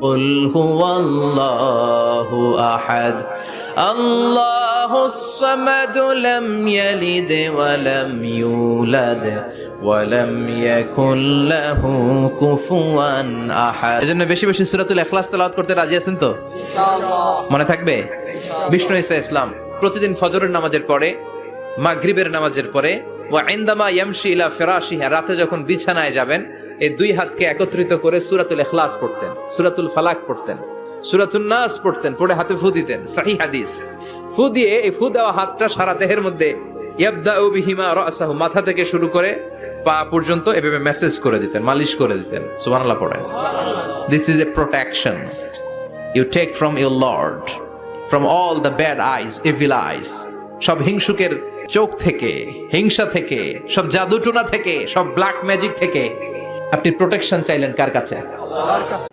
قل هو الله أحد الله الصمد لم يلد ولم يولد ولم يكن له كفوا أحد। এজন্য বেশি বেশি সূরাতুল ইখলাস তেলাওয়াত করতে রাজি আছেন তো? ইনশাআল্লাহ। মনে থাকবে? বিষ্ণু ঈসা ইসলাম প্রতিদিন ফজরের নামাজের পরে, মাগরিবের নামাজের পরে, ওয়া ইনদামা ইয়ামশি ইলা ফিরাশিহি, রাতে যখন বিছানায় যাবেন, এই দুই হাতকে একত্রিত করে সূরাতুল ইখলাস পড়তেন, সূরাতুল ফালাক পড়তেন, সূরাতুন নাস পড়তেন, পড়ে হাতে ফু দিতেন। সহিহ হাদিস। ফু দিয়ে এই ফু দেওয়া হাতটা সারা দেহের মধ্যে ইয়াবদাউ বিহিমা রাসাহু, মাথা থেকে শুরু করে পা পর্যন্ত এভাবে মেসেজ করে দিতেন, মালিশ করে দিতেন। সুবহানাল্লাহ পড়েন। This is a protection you take from your lord, from all the bad eyes, evil eyes, সব হিংসুকের চোখ থেকে, হিংসা থেকে, সব জাদুটোনা থেকে, সব ব্ল্যাক ম্যাজিক থেকে আপনি প্রোটেকশন চাইলেন কার কাছে? আল্লাহর কাছে।